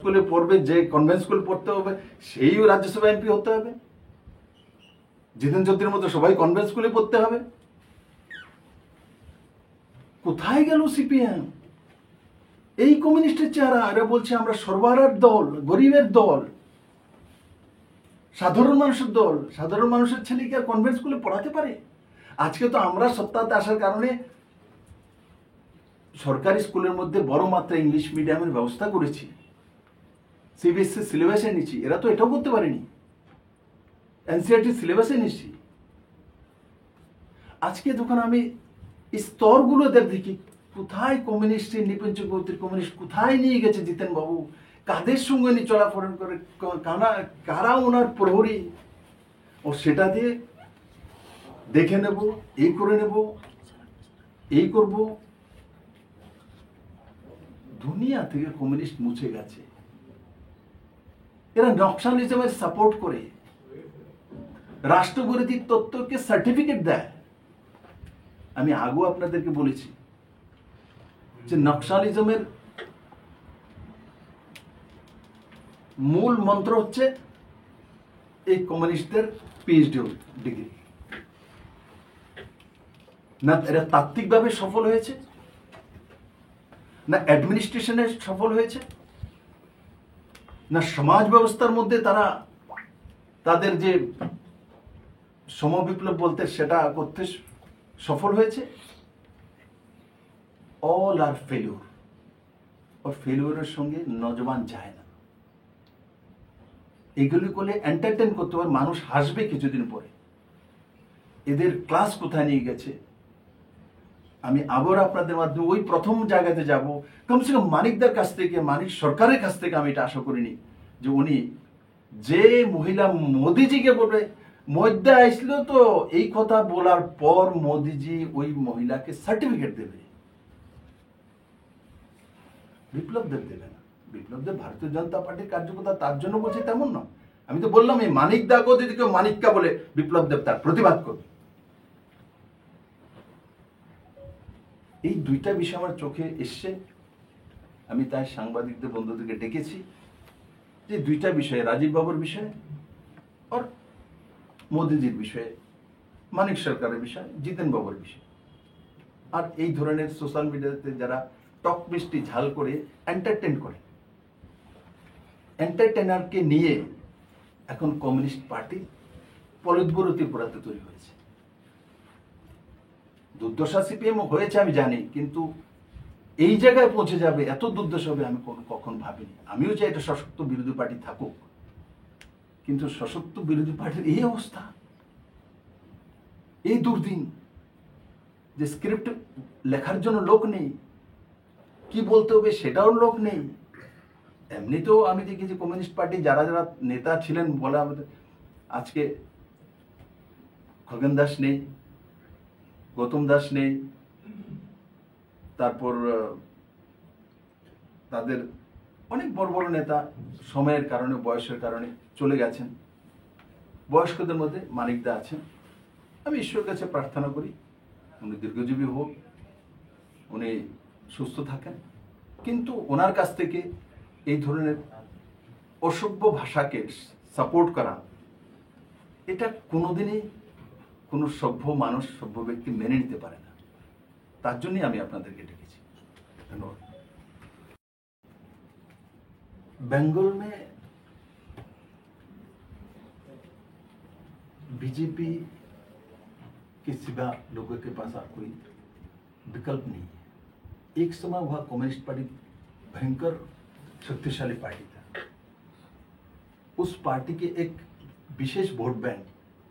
স্কুলে পড়বে, যে কনভেন্ট স্কুল পড়তে হবে সেই রাজ্যসভা এমপি হতে হবে? জিতেন চৌধুরীর মতো সবাই কনভেন্ট স্কুলে পড়তে হবে? কোথায় গেল সিপিএম? এই কমিউনিস্টের চেহারা। এরা বলছে আমরা সর্বহারার দল, গরিবের দল, সাধারণ মানুষের দল। সাধারণ মানুষের ছেলে কি আর কনভেন্ট স্কুলে পড়াতে পারে? আজকে তো আমরা সত্তাতে আসার কারণে সরকারি স্কুলের মধ্যে বড় মাত্রা ইংলিশ মিডিয়ামের ব্যবস্থা করেছি, সিবিএসসি সিলেবাসে নিচ্ছি। এরা তো এটাও করতে পারেনি, এনসিআরটি সিলেবাসে নিচ্ছি। আজকে যখন আমি স্তরগুলো দেখি, কোথায় কমিউনিস্ট, নিপেন চক্রবর্তীর কমিউনিস্ট কোথায় নিয়ে গেছে জিতেন বাবু, কাদের সঙ্গে নিয়ে চলাফেরা করে, কারা ওনার প্রহরী, ও সেটা দিয়ে দেখে নেব, এই করে নেব, এই করব। দুনিয়া থেকে কমিউনিস্ট মুছে গেছে। এরা নকশালিজমের সাপোর্ট করে, রাষ্ট্রবিরোধী তত্ত্বকে সার্টিফিকেট দেয়। আমি আগেও আপনাদেরকে বলেছি যে নকশালিজমের মূল মন্ত্র হচ্ছে এই কমিউনিস্টদের পিএইচডি ডিগ্রি। না এরা তাত্ত্বিকভাবে সফল হয়েছে, না অ্যাডমিনিস্ট্রেশনে সফল হয়েছে, না সমাজ ব্যবস্থার মধ্যে তারা তাদের যে সমবিপ্লব বলতে সেটা করতে সফল হয়েছে। অল আর ফেলিউর। और ফেলিউরের সঙ্গে নজওয়ান যায় না। এগুলি করলে এন্টারটেন করতে পারে, মানুষ হাসবে কিছুদিন পরে। এদের ক্লাস কোথায় নিয়ে গেছে আমি আবার আপনাদের মাধ্যমে ওই প্রথম জায়গাতে যাব। কমসে কম মানিকদার কাছ থেকে, মানিক সরকারের কাছ থেকে আমি এটা আশা করিনি যে উনি যে মহিলা মোদিজিকে বলবে, মধ্যে আসলো তো এই কথা বলার পর মোদিজি ওই মহিলাকে সার্টিফিকেট দেবে। বিপ্লব দেব দেবে না। বিপ্লব দেব ভারতীয় জনতা পার্টির কার্যকর্তা, তার জন্য বলছি তেমন না। আমি তো বললাম এই মানিক দাকে যদি কেউ মানিক্কা বলে, বিপ্লব দেব তার প্রতিবাদ করবে। এই দুইটা বিষয় আমার চোখে এসছে। আমি তাই সাংবাদিকদের বন্ধুদেরকে ডেকেছি যে দুইটা বিষয়ে, রাজীব বাবুর বিষয়ে আর মোদিজির বিষয়ে, মানিক সরকারের বিষয়, জিতেন বাবুর বিষয়। আর এই ধরনের সোশ্যাল মিডিয়াতে যারা টক মিষ্টি ঝাল করে এন্টারটেন করে, এন্টারটেনারকে নিয়ে এখন কমিউনিস্ট পার্টি পলিটব্যুরো ত্রিপুরাতে তৈরি হয়েছে। দুর্দশা সিপিএম হয়েছে আমি জানি, কিন্তু এই জায়গায় পৌঁছে যাবে, এত দুর্দশা হবে আমি কখন ভাবিনি। আমিও চাই এটা সশক্ত বিরোধী পার্টি থাকুক, কিন্তু সশক্ত বিরোধী পার্টির এই অবস্থা, এই দুর্দিন, যে স্ক্রিপ্ট লেখার জন্য লোক নেই, কি বলতে হবে সেটাও লোক নেই। এমনিতেও আমি দেখেছি কমিউনিস্ট পার্টি যারা যারা নেতা ছিলেন বলে আমাদের, আজকে খগেন দাস নেই, গৌতম দাস নেই, তারপর তাদের অনেক বড় বড় নেতা সময়ের কারণে, বয়সের কারণে চলে গেছেন। বয়স্কদের মধ্যে মানিকদা আছেন। আমি ঈশ্বরের কাছে প্রার্থনা করি উনি দীর্ঘজীবী হোক, উনি সুস্থ থাকেন। কিন্তু ওনার কাছ থেকে এই ধরনের অসভ্য ভাষাকে সাপোর্ট করা, এটা কোনোদিনই কোনো সভ্য মানুষ, সভ্য ব্যক্তি মেনে নিতে পারে না। তার জন্যই আমি আপনাদেরকে ডেকেছি। ধন্যবাদ। बंगाल में बीजेपी के सिवा लोगों के पास और कोई विकल्प नहीं है। एक समय वह कम्युनिस्ट पार्टी भयंकर शक्तिशाली पार्टी था। उस पार्टी के एक विशेष वोट बैंक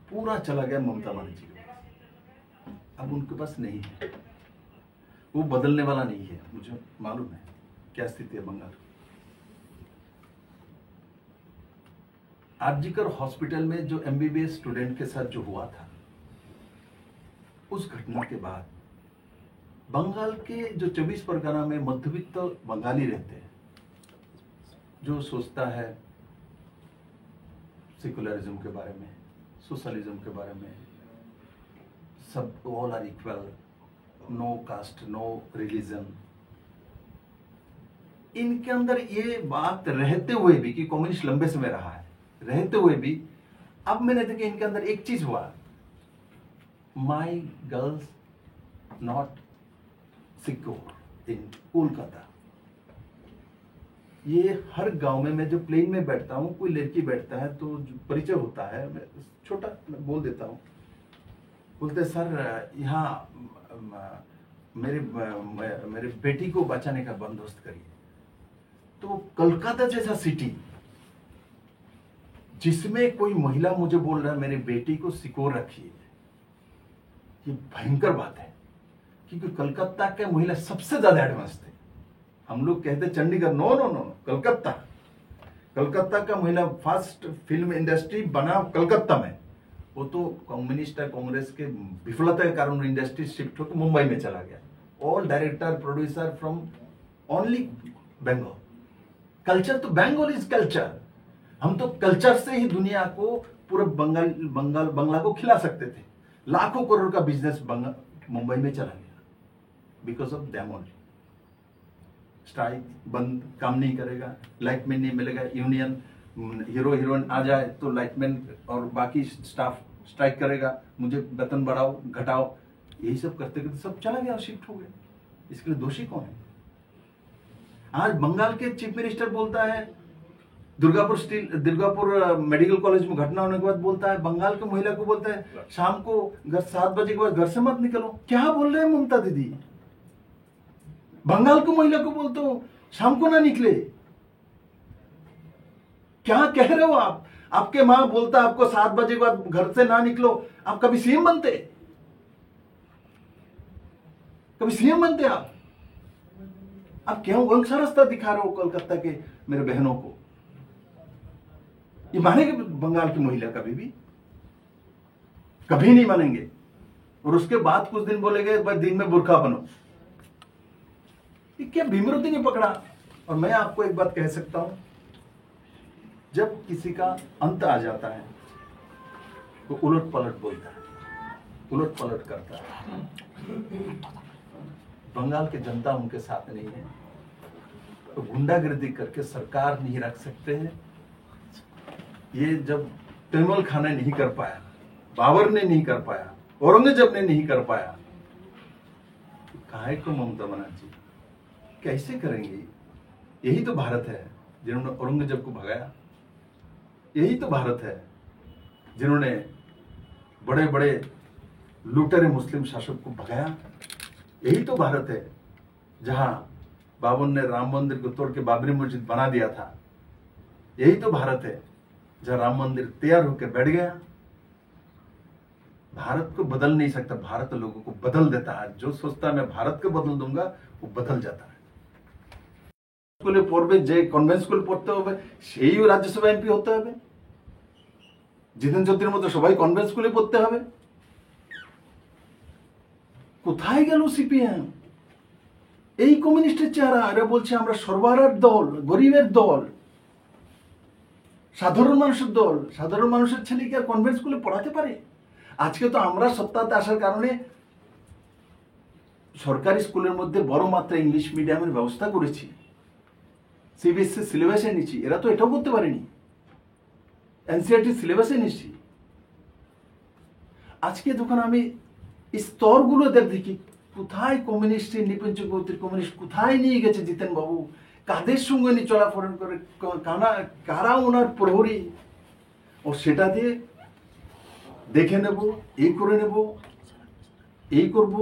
पूरा चला गया ममता बनर्जी के पास। अब उनके पास नहीं है, वो बदलने वाला नहीं है। मुझे मालूम है क्या स्थिति है बंगाल की। आरजीकर हॉस्पिटल में जो एमबीबीएस स्टूडेंट के साथ जो हुआ था, उस घटना के बाद बंगाल के जो 24 परगना में मध्यवित्त बंगाली रहते हैं, जो सोचता है सेकुलरिज्म के बारे में, सोशलिज्म के बारे में, सब all are equal, no caste, no religion, इनके अंदर ये बात रहते हुए भी कि कम्युनिस्ट लंबे समय रहा है, रहते हुए भी अब मैंने देखा इनके अंदर एक चीज हुआ, माई girls not secure in Kolkata. ये हर गांव में, मैं जो प्लेन में बैठता हूँ, कोई लड़की बैठता है तो परिचय होता है, मैं छोटा मैं बोल देता हूँ, बोलते सर यहाँ मेरे बेटी को बचाने का बंदोबस्त करिए। तो कोलकाता जैसा सिटी जिसमें कोई महिला मुझे बोल रहा है मेरी बेटी को सिक्योर रखिए, ये भयंकर बात है, क्योंकि कलकत्ता के महिला सबसे ज्यादा एडवांस थे। हम लोग कहते Chandigarh, no no no, Calcutta, Calcutta का महिला फर्स्ट फिल्म इंडस्ट्री बना कलकत्ता में। वो तो कम्युनिस्ट कांग्रेस के विफलता के कारण इंडस्ट्री शिफ्ट होकर मुंबई में चला गया। All director producer from only Bengal. Culture तो बंगाल इज कल्चर। हम तो कल्चर से ही दुनिया को पूरा बंगला को खिला सकते थे। लाखों करोड़ का बिजनेस मुंबई में चला गया because of them only. Strike बंद, काम नहीं करेगा, लाइटमैन नहीं मिलेगा, यूनियन हीरो हीरोइन आ जाए तो लाइटमैन और बाकी स्टाफ स्ट्राइक करेगा, मुझे वेतन बढ़ाओ घटाओ, यही सब करते करते सब चला गया, शिफ्ट हो गया। इसके लिए दोषी कौन है? आज बंगाल के चीफ मिनिस्टर बोलता है दुर्गापुर मेडिकल कॉलेज में घटना होने के बाद बोलता है, बंगाल की महिला को बोलता है शाम को 7 बजे के बाद घर से मत निकलो। क्या बोल रहे हैं ममता दीदी? बंगाल की महिला को बोलते हो शाम को ना निकले, क्या कह रहे हो आप? आपके मां बोलता आपको 7 बजे के बाद घर से ना निकलो, आप कभी सीएम बनते? कभी सीएम बनते आप? आप क्यों वंश रास्ता दिखा रहे हो कोलकाता के मेरे बहनों को? ये मानेंगे बंगाल की महिला? कभी नहीं मानेंगे। और उसके बाद कुछ दिन बोलेंगे भाई दिन में बुर्का बनो। ये क्या भीमरुति ने पकड़ा? और मैं आपको एक बात कह सकता हूं, जब किसी का अंत आ जाता है तो उलट पलट बोलता है, उलट पलट करता है। बंगाल की जनता उनके साथ नहीं है, तो गुंडागर्दी करके सरकार नहीं रख सकते हैं। ये जब तैमूर खान ने नहीं कर पाया, बाबर ने नहीं कर पाया, औरंगजेब ने नहीं कर पाया, तो काहे को ममता बनर्जी कैसे करेंगे? यही तो भारत है जिन्होंने औरंगजेब को भगाया। यही तो भारत है जिन्होंने बड़े बड़े लुटेरे मुस्लिम शासक को भगाया। यही तो भारत है जहां बाबर ने राम मंदिर को तोड़ के बाबरी मस्जिद बना दिया था। यही तो भारत है जहां राम मंदिर तैयार होकर बैठ गया। भारत को बदल नहीं सकता, भारत लोगों को बदल देता है। जो सोचता है मैं भारत को बदल दूंगा वो बदल जाता है। স্কুলে পড়বে, যে কনভেন্ট স্কুল পড়তে হবে সেই রাজ্যসভা এমপি হতে হবে। জিতেন চৌধুরীর মতো সবাই কনভেন্ট স্কুলে পড়তে হবে। কোথায় গেল সিপিএম? এই কমিউনিস্টের চেহারা। এরা বলছে আমরা সর্বহারার দল, গরিবের দল, সাধারণ মানুষের দল। সাধারণ মানুষের ছেলে কি আর কনভেন্ট স্কুলে পড়াতে পারে? আজকে তো আমরা সত্তাতে আসার কারণে সরকারি স্কুলের মধ্যে বড় মাত্রা ইংলিশ মিডিয়ামের ব্যবস্থা করেছি, সিবিএসসি সিলেবাসে এনেছি। এরা তো এটাও করতে পারেনি, এনসিআরটি সিলেবাসে এনেছি। আজকে যখন আমি স্তরগুলো দেখি, কোথায় কমিউনিস্ট, নিপেন চক্রবর্তীর কমিউনিস্ট কোথায় নিয়ে গেছে জিতেন বাবু, কাদের সঙ্গে নিয়ে চলাফেরা করে, কারা ওনার প্রহরী, ও সেটা দিয়ে দেখে নেব, এই করে নেব, এই করব।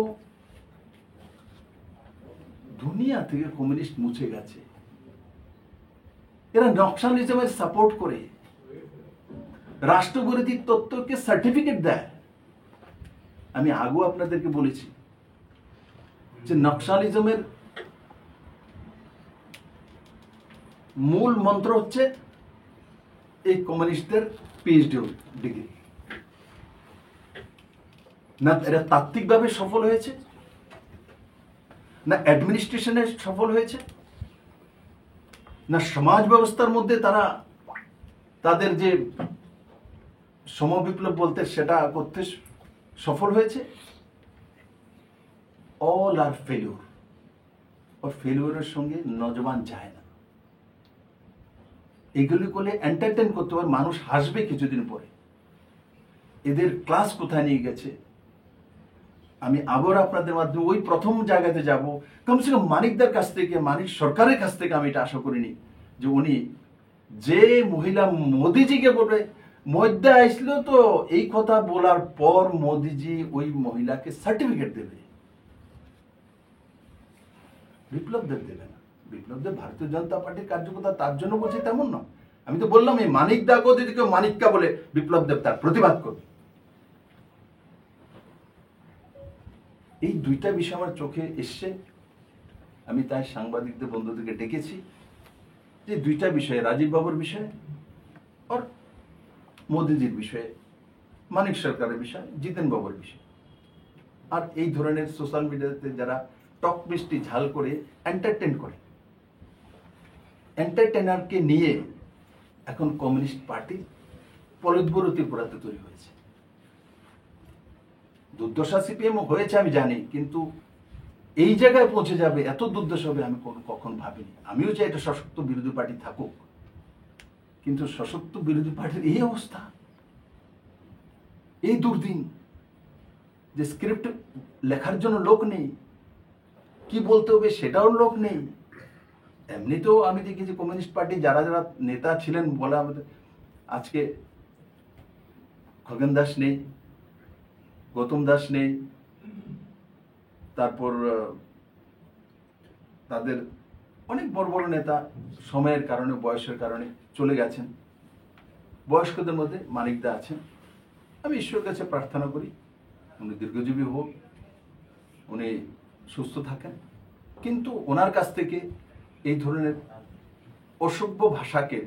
দুনিয়া থেকে কমিউনিস্ট মুছে গেছে। এরা নকশালিজমের সাপোর্ট করে, রাষ্ট্রবিরোধী তত্ত্বকে সার্টিফিকেট দেয়। আমি আগেও আপনাদেরকে বলেছি যে নকশালিজমের মূল মন্ত্র হচ্ছে এই কমিউনিস্টদের পিএইচডি ডিগ্রি। না এরা তাত্ত্বিকভাবে সফল হয়েছে, না অ্যাডমিনিস্ট্রেশনে সফল হয়েছে, না সমাজ ব্যবস্থার মধ্যে তারা তাদের যে সমবিপ্লব বলতে সেটা করতে সফল হয়েছে। অল আর ফেলিউর। और फेलियर সঙ্গে নজওয়ান যায় না। এগুলি করলে এন্টারটেন করতে পারে, মানুষ হাসবে কিছুদিন পরে। এদের ক্লাস কোথায় নিয়ে গেছে। আমি আবার আপনাদের মাধ্যমে ওই প্রথম জায়গাতে যাব। কমসে কম মানিকদার কাছ থেকে, মানিক সরকারের কাছ থেকে আমি এটা আশা করিনি যে উনি যে মহিলা মোদিজিকে বলবে, মধ্যে আসলো তো এই কথা বলার পর মোদিজি ওই মহিলাকে সার্টিফিকেট দেবে। বিপ্লব দেব দেবে না। বিপ্লব দেব ভারতীয় জনতা পার্টির কার্যকর্তা, তার জন্য বলছি তেমন না। আমি তো বললাম এই মানিক দাকে যদি কেউ মানিককা বলে, বিপ্লব দেব তার প্রতিবাদ করবে। এই দুইটা বিষয় আমার চোখে এসছে। আমি তাই সাংবাদিকদের বন্ধুদেরকে ডেকেছি যে দুইটা বিষয়ে, রাজীব বাবুর বিষয়ে আর মোদিজির বিষয়ে, মানিক সরকারের বিষয়, জিতেন বাবুর বিষয়। আর এই ধরনের সোশ্যাল মিডিয়াতে যারা টক মিষ্টি ঝাল করে এন্টারটেন করে, এন্টারটেনারকে নিয়ে এখন কমিউনিস্ট পার্টি পলিটব্যুরো ত্রিপুরাতে তৈরি হয়েছে। দুর্দশা সিপিএম হয়েছে আমি জানি, কিন্তু এই জায়গায় পৌঁছে যাবে, এত দুর্দশা হবে আমি কখন ভাবিনি। আমিও চাই এটা সশক্ত বিরোধী পার্টি থাকুক, কিন্তু সশক্ত বিরোধী পার্টির এই অবস্থা, এই দুর্দিন যে স্ক্রিপ্ট লেখার জন্য লোক নেই, কি বলতে হবে সেটাও লোক নেই। এমনিতেও আমি দেখি যে কমিউনিস্ট পার্টি যারা যারা নেতা ছিলেন বলে আমাদের, আজকে খগেন দাস নেই, গৌতম দাস নেই, তারপর তাদের অনেক বড় বড় নেতা সময়ের কারণে, বয়সের কারণে চলে গেছেন। বয়স্কদের মধ্যে মানিকদা আছেন। আমি ঈশ্বরের কাছে প্রার্থনা করি উনি দীর্ঘজীবী হোক, উনি সুস্থ থাকেন। কিন্তু ওনার কাছ থেকে এই ধরনের অসভ্য ভাষাকে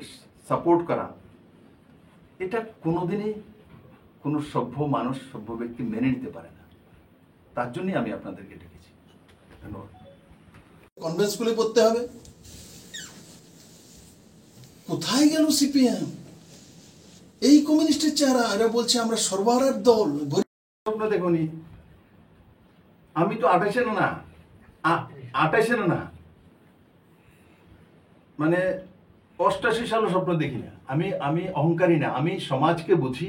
সাপোর্ট করা, এটা কোনোদিনই কোনো সভ্য মানুষ, সভ্য ব্যক্তি মেনে নিতে পারে না। তার জন্যই আমি আপনাদেরকে ডেকেছি। ধন্যবাদ। কনভেন্ট স্কুলে পড়তে হবে। কোথায় গেল সিপিএম? এই কমিউনিস্টের চেহারা, এরা বলছে আমরা সর্বহারার দল। স্বপ্ন দেখুনি, আমি তো 28-এর না, 28-এর না, মানে 88 সালের স্বপ্ন দেখি না। আমি অহংকারী না, আমি সমাজকে বুঝি।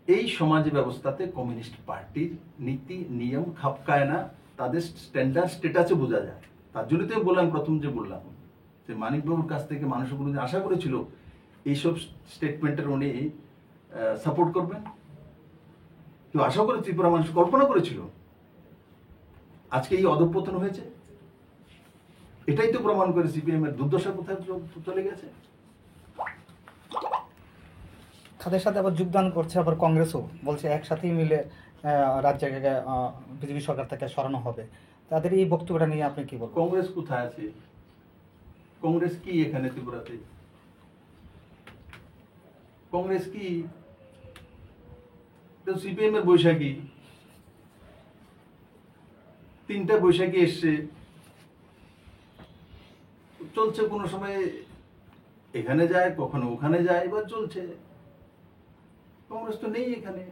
এই সমাজ ব্যবস্থাতে কমিউনিস্ট পার্টির নীতি নিয়ম খাপকায় না, তাদের স্ট্যান্ডার্ড স্ট্যাটাসে বোঝা যায়। তার জন্য তো বললাম, প্রথম যে বললাম যে মানিকবাবুর কাছ থেকে মানুষ কোনোদিন আশা করেছিল এইসব স্টেটমেন্টের উনি সাপোর্ট করবেন? কেউ আশা করে, ত্রিপুরা মানুষ কল্পনা করেছিল আজকে এই অধঃপতন হয়েছে? এটাই তো প্রমাণ করে সিপিএম এর দুর্দশা কোথায় চলে গেছে। তাদের সাথে আবার যোগদান করছে আবার কংগ্রেসও, বলছে একসাথেই মিলে রাজ্যে বিজেপি সরকার থেকে সরানো হবে। তাদের এই বক্তব্যটা নিয়ে আপনি কি বলবেন? কংগ্রেস কোথায় আছে? কংগ্রেস কি এখানে ত্রিপুরাতে? কংগ্রেস কি? সিপিএম এর বৈশাখী, 3টা বৈশাখী এসছে, চলছে। কোনো সময় এখানে যায়, কখনো ওখানে যায়, এবার চলছে। কংগ্রেস তো নেই এখানে,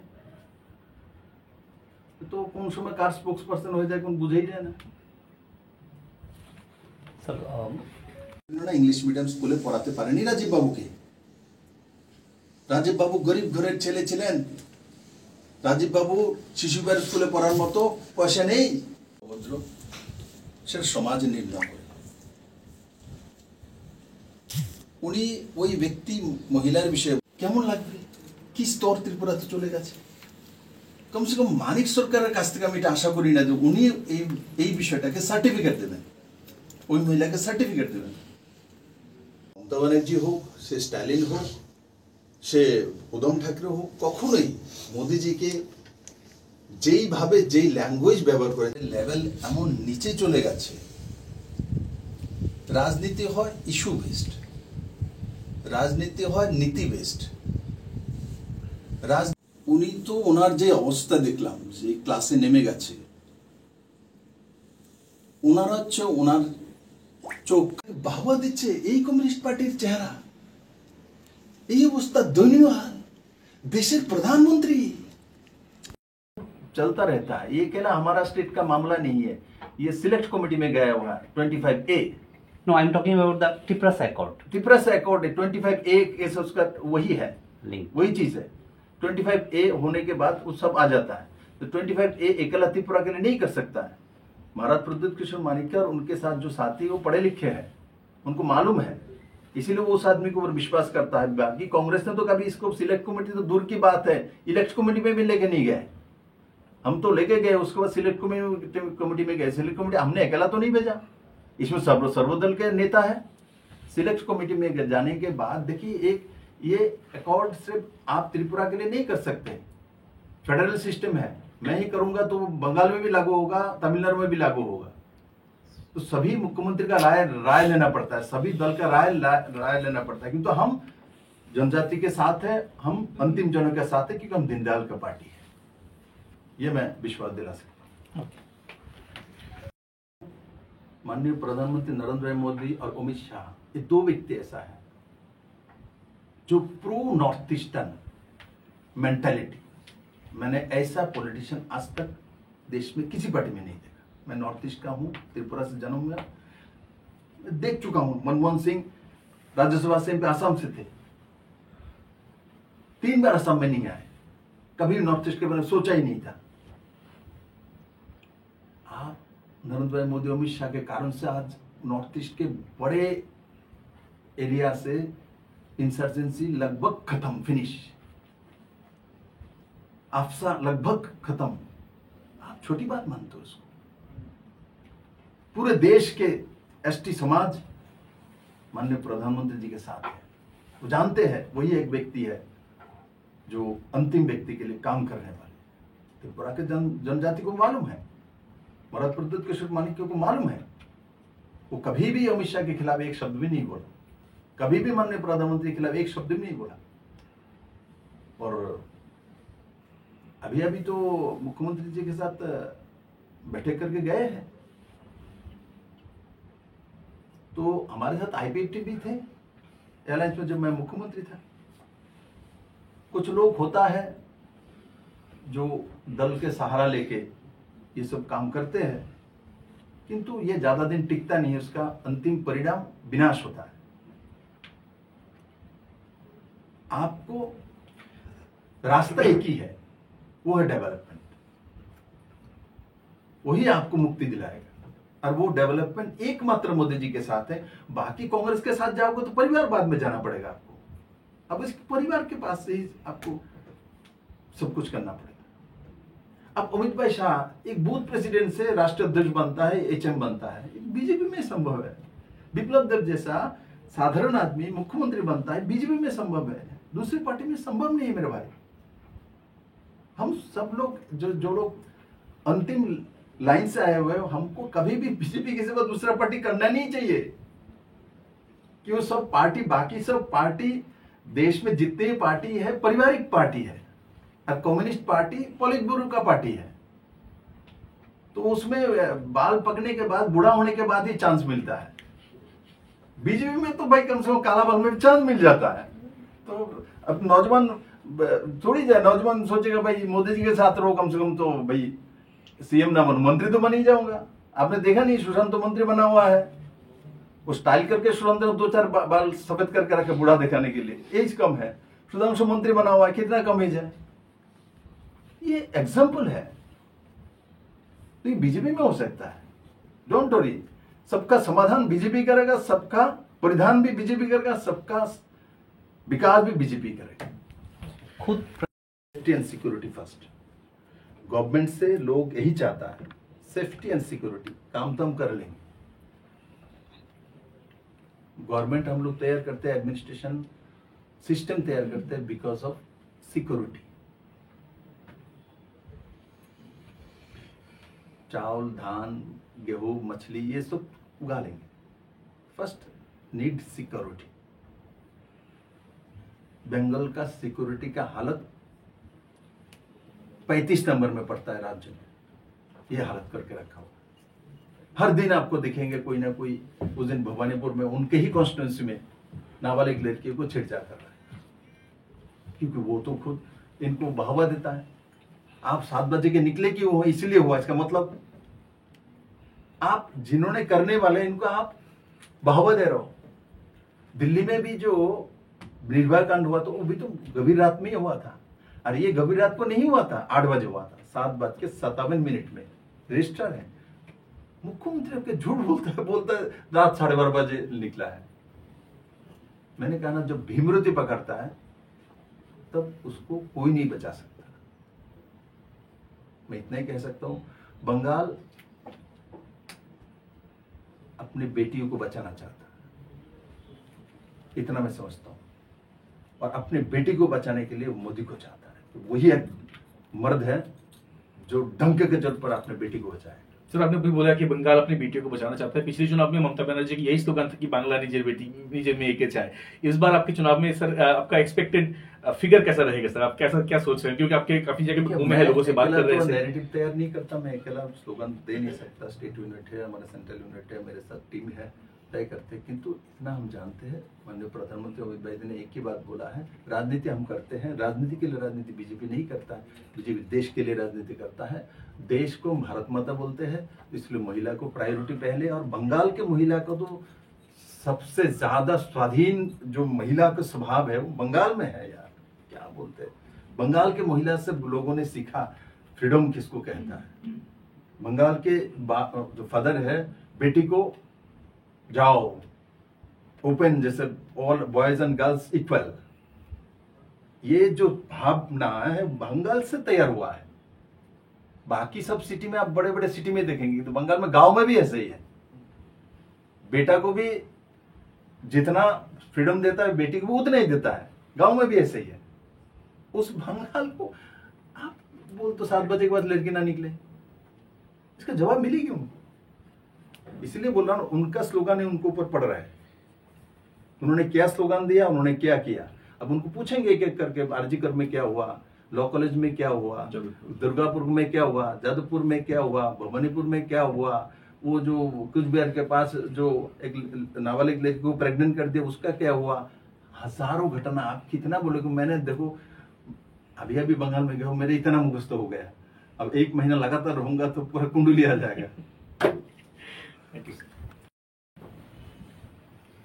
তো কোন সময় কার স্পোক্স পার্সন হয়ে যায় কোন বুঝেই যায় না। ইংলিশ মিডিয়াম স্কুলে পড়াতে পারেনি রাজীব বাবুকে। রাজীব বাবু গরিব ঘরের ছেলে ছিলেন। রাজীব বাবু শিশুবার স্কুলে পড়ার মতো পয়সা নেই। সেটা সমাজ নির্ণয় করে। উনি ওই ব্যক্তি মহিলার বিষয়ে কেমন লাগবে, কি স্তর ত্রিপুরাতে চলে গেছে। কমসে কম মানিক সরকারের কাছ থেকে আমি এটা আশা করি না যে উনি এই বিষয়টাকে সার্টিফিকেট দেবেন, ওই মহিলাকে সার্টিফিকেট দেবেন। মমতা ব্যানার্জি হোক, সে স্ট্যালিন হোক, সে উদ্ধব ঠাকরে হোক, কখনোই মোদিজিকে যেইভাবে যেই ল্যাঙ্গুয়েজ ব্যবহার করে, লেভেল এমন নিচে চলে গেছে। রাজনীতি হয় ইস্যু বেসড, রাজনীতি হয় নীতি বেসড। উনি তো ওনার যে অবস্থা দেখলাম, যে ক্লাসে নেমে গেছে, ওনার হচ্ছে ওনার চোখ বাহবা দিচ্ছে এই কমিউনিস্ট পার্টির চেহারা। এই অবস্থা দয়নীয় হাল, দেশের প্রধানমন্ত্রী। चलता रहता है। ये कहना हमारा स्टेट का मामला नहीं है, ये सिलेक्ट कमेटी में गया हुआ है 25A। No, I'm talking about the Tipras Accord Tripura से अकॉर्ड 25A केस उसका वही है, link. वही चीज है। 25A होने के बाद वो सब आ जाता है। तो 25A अकेला त्रिपुरा के लिए नहीं कर सकता है। महाराज प्रद्युत किशोर मानिक और उनके साथ जो साथी वो पढ़े लिखे हैं, उनको मालूम है, इसीलिए वो उस आदमी के ऊपर विश्वास करता है। बाकी कांग्रेस ने तो कभी इसको सिलेक्ट कमेटी तो दूर की बात है, इलेक्ट कमेटी में भी लेके नहीं गए। हम तो लेके गए, उसके बाद सिलेक्ट कमेटी में गए। सिलेक्ट कमेटी हमने अकेला तो नहीं भेजा, इसमें सर्वदल के नेता है। सिलेक्ट कमेटी में जाने के बाद देखिए, एक ये अकॉर्ड सिर्फ आप त्रिपुरा के लिए नहीं कर सकते, फेडरल सिस्टम है। मैं ही करूंगा तो बंगाल में भी लागू होगा, तमिलनाडु में भी लागू होगा। तो सभी मुख्यमंत्री का राय लेना पड़ता है, सभी दल का राय लेना पड़ता है। किंतु हम जनजाति के साथ है, हम अंतिम जनों के साथ है, क्योंकि हम दीनदयाल का पार्टी है। ये मैं विश्वास दिला सकता हूँ। माननीय प्रधानमंत्री नरेंद्र मोदी और अमित शाह, ये दो व्यक्ति ऐसा है जो प्रो नॉर्थ ईस्टर्न मेंटालिटी, मैंने ऐसा पॉलिटिशियन आज तक देश में किसी पार्टी में नहीं देखा। मैं नॉर्थ ईस्ट का हूं, त्रिपुरा से जन्म हुआ, देख चुका हूं। मनमोहन सिंह राज्यसभा से आसाम से थे, 3 बार असम में नहीं आए, कभी नॉर्थ ईस्ट के बारे में सोचा ही नहीं था। आप नरेंद्र भाई मोदी, अमित शाह के कारण से आज नॉर्थ ईस्ट के बड़े एरिया से इंसर्जेंसी लगभग खत्म, फिनिश, अफसा लगभग खत्म। आप छोटी बात मानते हो इसको? पूरे देश के एसटी समाज माननीय प्रधानमंत्री जी के साथ है। वो जानते हैं वही एक व्यक्ति है जो अंतिम व्यक्ति के लिए काम करने वाले। त्रिपुरा के जनजाति को मालूम है, महाराज प्रद्युत किशोर मानिक को मालूम है। वो कभी भी अमित शाह के खिलाफ एक शब्द भी नहीं बोला, कभी भी माननीय प्रधानमंत्री के खिलाफ एक शब्द भी नहीं बोला। और अभी अभी तो मुख्यमंत्री जी के साथ बैठक करके गए हैं। तो हमारे साथ आईपीएफटी भी थे एयरलाइंस में जब मैं मुख्यमंत्री था। कुछ लोग होता है जो दल के सहारा लेके ये सब काम करते हैं, किंतु ये ज्यादा दिन टिकता नहीं है, उसका अंतिम परिणाम विनाश होता है। आपको रास्ता एक ही है, वो है डेवलपमेंट। वही आपको मुक्ति दिलाएगा, और वो डेवलपमेंट एकमात्र मोदी जी के साथ है। बाकी कांग्रेस के साथ जाओगे तो परिवार बाद में जाना पड़ेगा आपको। अब इस परिवार के पास से ही आपको सब कुछ करना पड़ेगा। अब अमित भाई शाह एक बूथ प्रेसिडेंट से राष्ट्रीय अध्यक्ष बनता है, एचएम बनता है, बीजेपी में संभव है। विप्लव देव जैसा साधारण आदमी मुख्यमंत्री बनता है, बीजेपी में संभव है, दूसरी पार्टी में संभव नहीं है मेरे भाई। हम सब लोग जो लोग अंतिम लाइन से आए हुए हैं, हमको कभी भी बीजेपी के सिवा दूसरा पार्टी करना नहीं चाहिए। कि वो सब पार्टी, बाकी सब पार्टी, देश में जितने पार्टी है पारिवारिक पार्टी है, और कम्युनिस्ट पार्टी पॉलिट ब्यूरो का पार्टी है। तो उसमें बाल पकने के बाद, बूढ़ा होने के बाद ही चांस मिलता है। बीजेपी में तो भाई कम से कम काला बाल में चांस मिल जाता है। तो अब नौजवान थोड़ी जाए, नौजवान सोचेगा भाई मोदी जी के साथ रहो, कम से कम तो भाई सीएम ना बनो, मंत्री तो बन ही जाऊंगा। आपने देखा नहीं, सुशांत तो मंत्री बना हुआ है, वो स्टाइल करके सुशांत ने 2-4 बाल सफेद करके रखे बूढ़ा दिखाने के लिए, एज कम है। सुधांशु मंत्री बना हुआ है, कितना कम एज है। ये एग्जाम्पल है। तो ये बीजेपी में हो सकता है, डोंट वरी। सबका समाधान बीजेपी करेगा, सबका परिधान भी बीजेपी करेगा, सबका विकास भी बीजेपी करेगा। खुद safety and security first. Government से लोग यही चाहता है, सेफ्टी एंड सिक्योरिटी। काम तो हम कर लेंगे, गवर्नमेंट हम लोग तैयार करते हैं, एडमिनिस्ट्रेशन सिस्टम तैयार करते हैं बिकॉज ऑफ सिक्योरिटी। चावल, धान, गेहूं, मछली ये सब उगा लेंगे। First need security. बंगाल का सिक्योरिटी का हालत 35 नंबर में पड़ता है राज्य में, ये हालत करके रखा हुआ। हर दिन आपको दिखेंगे कोई ना कोई। उस दिन भवानीपुर में उनके ही कॉन्स्टिट्यूंसी में नाबालिग लड़की को छेड़छाड़ कर रहा है, क्योंकि वो तो खुद इनको बढ़ावा देता है। आप 7 बजे के निकले क्यों हो, इसलिए हुआ। इसका मतलब आप जिन्होंने करने वाले इनको आप बढ़ावा दे रहा हूं। दिल्ली में भी जो निर्भया कांड हुआ तो वो भी तो गंभीर रात में ही हुआ था, और ये गंभीर रात को नहीं हुआ था, 8 बजे हुआ था, 7:57 में रजिस्टर है। मुख्यमंत्री आपके झूठ बोलता है रात 12:30 बजे निकला है। मैंने कहा ना, जब भीमरूती पकड़ता है तब उसको कोई नहीं बचा सकता। मैं इतना ही कह सकता हूं, बंगाल अपनी बेटियों को बचाना चाहता है, इतना मैं समझता हूं, और अपनी बेटी को बचाने के लिए वो मोदी को चाहता है। तो वही एक मर्द है जो डंके के जोर पर अपने बेटी को बचाए। सर, आपने भी बोला कि बंगाल अपनी बेटियों को बचाना चाहता है। पिछले चुनाव में ममता बनर्जी की यही स्लोगन था कि बांग्ला निजेर बेटी निजेर में एक चाहे। इस बार आपके चुनाव में सर आपका एक्सपेक्टेड फिगर कैसा रहेगा सर? आप क्या सोच रहे हैं, क्योंकि आपके काफी जगह पे घूमे हैं, लोगों से बात कर रहे हैं। नैरेटिव तैयार नहीं करता मैं, अकेला स्लोगन दे नहीं सकता। स्टेट यूनिट है, हमारा सेंट्रल यूनिट है, मेरे साथ टीम है, तय करते हैं। किंतु इतना हम जानते हैं, माननीय प्रधानमंत्री अमित भाई ने एक ही बात बोला है, राजनीति हम करते हैं। राजनीति के लिए राजनीति बीजेपी नहीं करता है, बीजेपी देश के लिए राजनीति करता है। देश को भारत माता बोलते हैं, इसलिए महिला को प्रायोरिटी पहले। और बंगाल के महिला को तो सबसे ज्यादा स्वाधीन जो महिला का स्वभाव है वो बंगाल में है यार, क्या बोलते हैं। बंगाल के महिला से लोगों ने सीखा फ्रीडम किसको कहता है। बंगाल के जो फादर है, बेटी को जाओ ओपन, जैसे all boys and girls equal, ये जो भावना है बंगाल से तैयार हुआ है। बाकी सब सिटी में आप बड़े बड़े सिटी में देखेंगे तो बंगाल में गांव में भी ऐसे ही है। बेटा को भी जितना फ्रीडम देता है बेटी को भी उतना ही देता है, गांव में भी ऐसे ही है। उस बंगाल को आप बोल तो 7 बजे के बाद लड़की ना निकले, इसका जवाब मिली क्यों? इसलिए बोल रहा हूं, उनका स्लोगन ही उनको ऊपर पड़ रहा है। उन्होंने क्या स्लोगन दिया, उन्होंने क्या किया। अब उनको पूछेंगे एक एक करके, आरजीकर में क्या हुआ, लॉ कॉलेज में क्या हुआ, दुर्गापुर में क्या हुआ, जादवपुर में क्या हुआ, भवानीपुर में क्या हुआ, वो जो कुछ बिहार के पास जो एक नाबालिग लड़की को प्रेग्नेंट कर दिया उसका क्या हुआ। हजारों घटना, आप कितना बोलोगे। मैंने देखो अभी अभी बंगाल में गया, मेरे इतना मुखस्त हो गया। अब 1 महीना लगातार रहूंगा तो पूरा कुंडली आ जाएगा।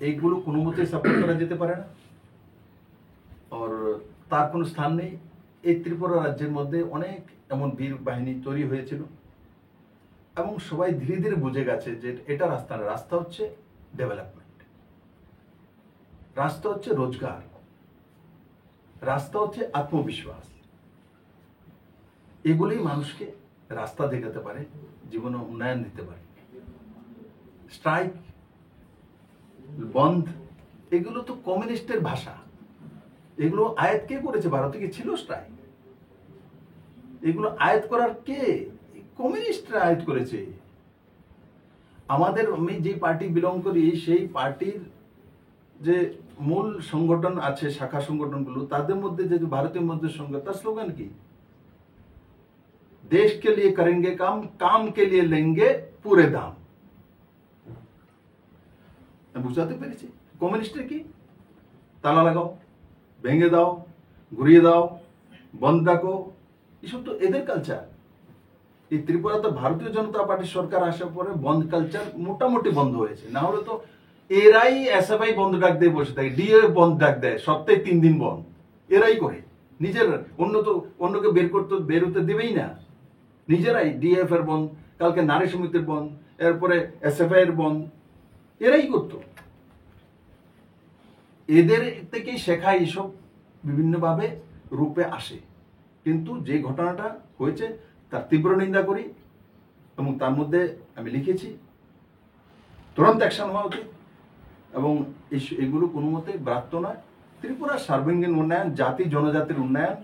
এইগুলো কোনো মতে সাপোর্ট করা যেতে পারে না, আর তার কোনো স্থান নেই। এই ত্রিপুরা রাজ্যের মধ্যে অনেক এমন বীর বাহিনী তৈরি হয়েছিল এবং সবাই ধীরে ধীরে বুঝে গেছে যে এটা রাস্তা না, রাস্তা হচ্ছে ডেভেলপমেন্ট, রাস্তা হচ্ছে রোজগার, রাস্তা হচ্ছে আত্মবিশ্বাস। এগুলোই মানুষকে রাস্তা দেখাতে পারে, জীবনে উন্নয়ন দিতে পারে। স্ট্রাইক বন্ধ এগুলো তো কমিউনিস্টের ভাষা, এগুলো আয়াত কে করেছে? ভারতে কি ছিল স্ট্রাইক? এগুলো আয়াত করার কে? কমিউনিস্টরা আয়াত করেছে। আমাদের, আমি যে পার্টি বিলং করি সেই পার্টির যে মূল সংগঠন আছে, শাখা সংগঠনগুলো, তাদের মধ্যে যে ভারতের মধ্যে সংগঠন, তার স্লোগান কি? देश के लिए करेंगे काम, काम के लिए लेंगे पूरे दाम। বুঝাতে পেরেছি? কমিউনিস্টের কি? তালা লাগাও, ভেঙে দাও, ঘুরিয়ে দাও, বন্ধ রাখো, এসব তো এদের কালচার। এই ত্রিপুরাতে ভারতীয় জনতা পার্টির সরকার আসার পরে বন্ধ কালচার মোটামুটি বন্ধ হয়েছে। না হলে তো এরাই এসএফআই বন্ধ ডাক দিয়ে বসে থাকে, ডিএ বন্ধ ডাক দেয়, সপ্তাহে 3 দিন বন্ধ এরাই করে। নিজের অন্যকে বের হতে দেবেই না, নিজেরাই ডিএফ এর বন্ধ, কালকে নারী সমিতির বন্ধ, এরপরে এসএফআই এর বন্ধ, এরাই করতো। এদের থেকেই শেখা এইসব বিভিন্নভাবে রূপে আসে। কিন্তু যে ঘটনাটা হয়েছে তার তীব্র নিন্দা করি এবং তার মধ্যে আমি লিখেছি তুরন্ত অ্যাকশন হওয়া উচিত এবং এগুলো কোনো মতে ব্রাত্য নয়। ত্রিপুরার সার্বাঙ্গীন উন্নয়ন, জাতি জনজাতির উন্নয়ন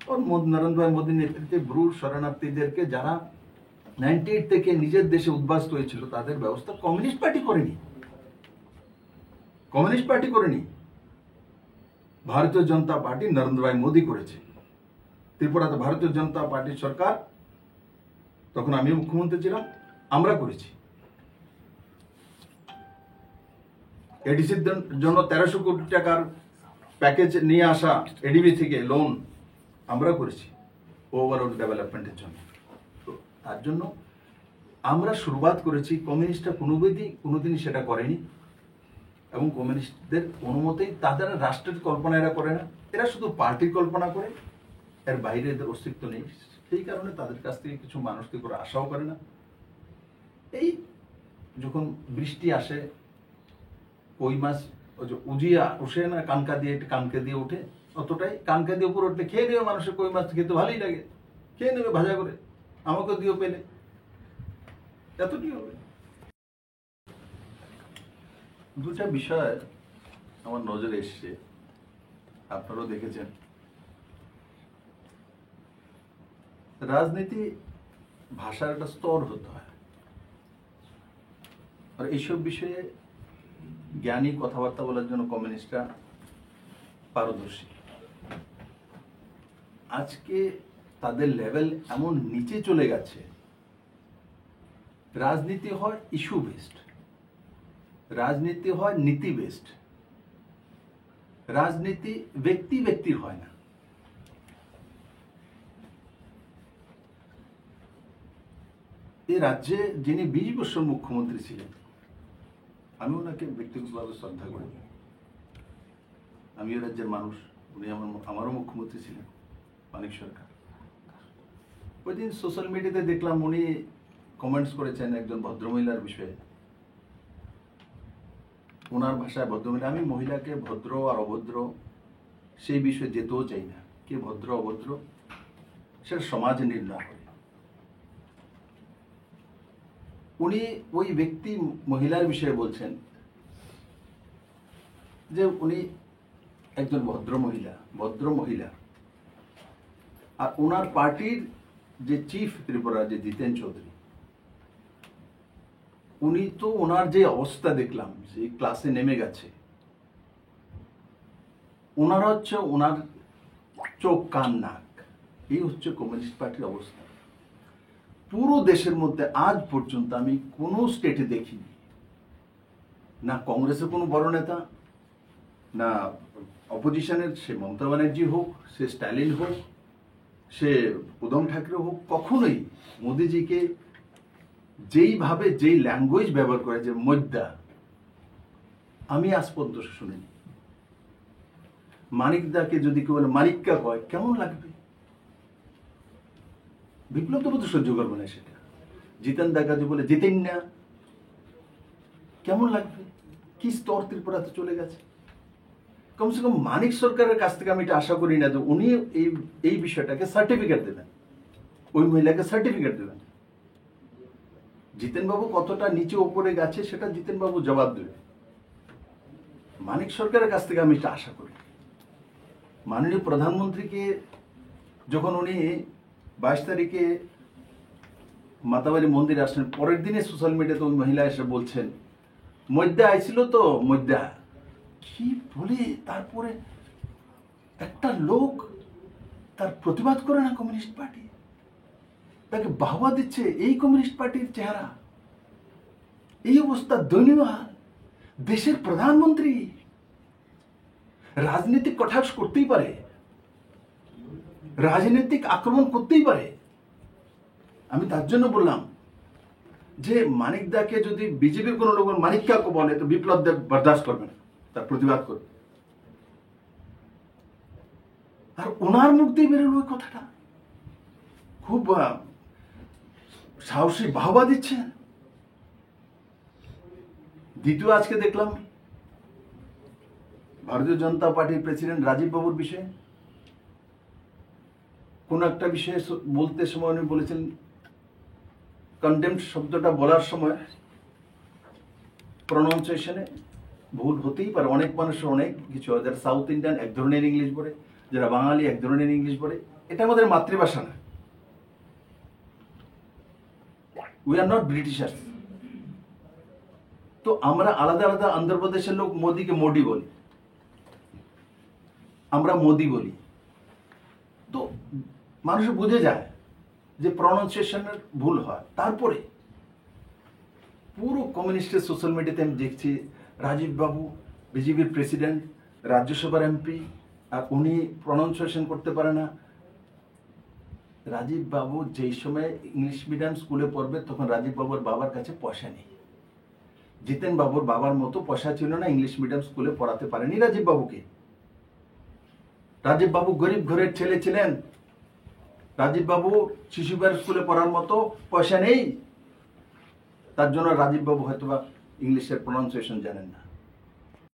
और नरेंद्र भाई मोदी नेतृत्বে ব্রু শরণার্থীদেরকে যারা 98 থেকে নিজের দেশে উদ্বাস্ত হয়েছিল তাদের ব্যবস্থা কমিউনিস্ট পার্টি করেনি, কমিউনিস্ট পার্টি করেনি, ভারতীয় জনতা পার্টি নরেন্দ্র ভাই মোদি করেছে। ত্রিপুরাতে ভারতীয় জনতা পার্টির সরকার, তখন আমি মুখ্যমন্ত্রী ছিলাম, আমরা করেছি। এডিসির জন্য 1300 কোটি টাকার প্যাকেজ নিয়ে আসা এডিবি থেকে লোন আমরা করেছি ওভারঅল ডেভেলপমেন্টের জন্য। তো তার জন্য আমরা শুরুয়াত করেছি। কমিউনিস্টরা কোনোদিনই সেটা করেনি। এবং কমিউনিস্টদের অনুমতেই তাদের রাষ্ট্রের কল্পনা এরা করে না, এরা শুধু পার্টির কল্পনা করে, এর বাইরে এদের অস্তিত্ব নেই। সেই কারণে তাদের কাছ থেকে কিছু মানুষ থেকে ওরা আশাও করে না। এই যখন বৃষ্টি আসে, কই মাছ ওই যে উজিয়া উঠে না, কানকা দিয়ে কানকে দিয়ে উঠে, অতটাই কানকা দিয়ে উপরে উঠলে খেয়ে নেবে মানুষের, কই মাছ খেতে ভালোই লাগে, খেয়ে নেবে ভাজা করে, আমাকেও দিও পেলে, এতটি হবে। দুটা বিষয় আমার নজরে এসছে, আপনারাও দেখেছেন। রাজনীতি ভাষার একটা স্তর হতে হয়, আর এইসব বিষয়ে জ্ঞানী কথাবার্তা বলার জন্য কমিউনিস্টরা পারদর্শী। আজকে তাদের লেভেল এমন নিচে চলে গেছে, রাজনীতি হয় ইস্যু বেসড, রাজনীতি হয় নীতি বেসড, রাজনীতি ব্যক্তি ব্যক্তির হয় না। এই রাজ্যে যিনি 20 বছর মুখ্যমন্ত্রী ছিলেন, আমি ওনাকে ব্যক্তিগতভাবে শ্রদ্ধা করি, আমি এই রাজ্যের মানুষ, উনি আমারও মুখ্যমন্ত্রী ছিলেন, মানিক সরকার। ওই দিন সোশ্যাল মিডিয়াতে দেখলাম উনি কমেন্টস করেছেন একজন ভদ্রমহিলার বিষয়ে, ওনার ভাষায় ভদ্রমহিলা। আমি মহিলাকে ভদ্র আর অভদ্র সেই বিষয়ে যেতেও চাই না, কে ভদ্র অভদ্র সেটা সমাজ নির্ণয় করে। উনি ওই ব্যক্তি মহিলার বিষয়ে বলছেন যে উনি একজন ভদ্র মহিলা, আর ওনার পার্টির যে চিফ ত্রিপুরা যে জিতেন চৌধুরী, উনি তো ওনার যে অবস্থা দেখলাম, যে ক্লাসে নেমে গেছে, ওনার হচ্ছে ওনার চোখ কান নাক, এই হচ্ছে কমিউনিস্ট পার্টির অবস্থা। পুরো দেশের মধ্যে আজ পর্যন্ত আমি কোনো স্টেটে দেখিনি, না কংগ্রেসের কোনো বড় নেতা, না অপোজিশনের, সে মমতা ব্যানার্জি হোক, সে স্ট্যালিন হোক, সে উদ্ধব ঠাকরে হোক, কখনোই মোদিজিকে যেইভাবে যেই ল্যাঙ্গুয়েজ ব্যবহার করে, যে মধ্যা, আমি আজ পর্যন্ত শুনিনি। মানিকদাকে যদি কেউ বলে মানিক্কা কয়, কেমন লাগবে? বিপ্লব তো সহ্য করবে না সেটা। জিতেন দাকে যদি বলে জিতেন না, কেমন লাগবে? কি স্তর ত্রিপুরাতে চলে গেছে। কমসে কম মানিক সরকারের কাছ থেকে আমি এটা আশা করি না যে উনি এই বিষয়টাকে সার্টিফিকেট দেবেন, ওই মহিলাকে সার্টিফিকেট দেবেন। জিতেন বাবু কতটা নিচে উপরে গেছে সেটা জিতেন বাবু জবাব দেবে। মানিক সরকারের কাছ থেকে আমি এটা আশা করি। মাননীয় প্রধানমন্ত্রীকে যখন উনি 22 তারিখে মাতাবাড়ি মন্দিরে আসলেন, পরের দিনে সোশ্যাল মিডিয়াতে ওই মহিলা এসে বলছেন মধ্যে আইছিল তো মধ্যা, কি বলে তারপরে একটা লোক তার প্রতিবাদ করে না কমিউনিস্ট পার্টি, তাকে বাহবা দিচ্ছে। এই কমিউনিস্ট পার্টির চেহারা, এই অবস্থা, দয়নীয় হাল। দেশের প্রধানমন্ত্রী রাজনৈতিক কটাক্ষ করতেই পারে, রাজনৈতিক আক্রমণ করতেই পারে। আমি তার জন্য বললাম যে মানিক দাকে যদি বিজেপির কোন লোক মানিক কাকে বলে, তো বিপ্লব দেব বরদাস্ত করবে না, তার প্রতিবাদ করবে। আর ওনার মুখ দিয়ে বেরোলো ওই কথাটা, খুব সাহসী বাহবা দিচ্ছে। দ্বিতীয় আজকে দেখলাম ভারতীয় জনতা পার্টির প্রেসিডেন্ট রাজীব বাবুর বিষয়ে কোন একটা বিষয়ে বলতে সময় উনি বলেছেন, কন্ডেমড শব্দটা বলার সময় প্রনাউন্সিয়েশনে ভুল হতেই পারে। অনেক মানুষের অনেক কিছু হয়, যারা সাউথ ইন্ডিয়ান এক ধরনের ইংলিশ বলে, যারা বাঙালি এক ধরনের ইংলিশ বলে। এটা আমাদের মাতৃভাষা না, উই আর নট ব্রিটিশার্স। তো আমরা আলাদা আলাদা, অন্ধ্রপ্রদেশের লোক মোদিকে মোডি বলি, আমরা মোদি বলি। তো মানুষ বুঝে যায় যে প্রনাউন্সিয়েশনের ভুল হয়। তারপরে পুরো কমিউনিস্টের সোশ্যাল মিডিয়াতে আমি দেখছি রাজীব বাবু বিজেপির প্রেসিডেন্ট, রাজ্যসভার এমপি, আর উনি প্রনাউন্সিয়েশন করতে পারে না। রাজীব বাবু যেই সময় ইংলিশ মিডিয়াম স্কুলে পড়বে, তখন রাজীব বাবুর বাবার কাছে পয়সা নেই। জিতেন বাবুর বাবার মতো পয়সা ছিল না, ইংলিশ মিডিয়াম স্কুলে পড়াতে পারেনি রাজীব বাবুকে। রাজীব বাবু গরিব ঘরের ছেলে ছিলেন। রাজীব বাবু শিশুবার স্কুলে পড়ার মতো পয়সা নেই, তার জন্য রাজীব বাবু হয়তোবা ইংলিশের প্রনাউন্সিয়েশন জানেন না।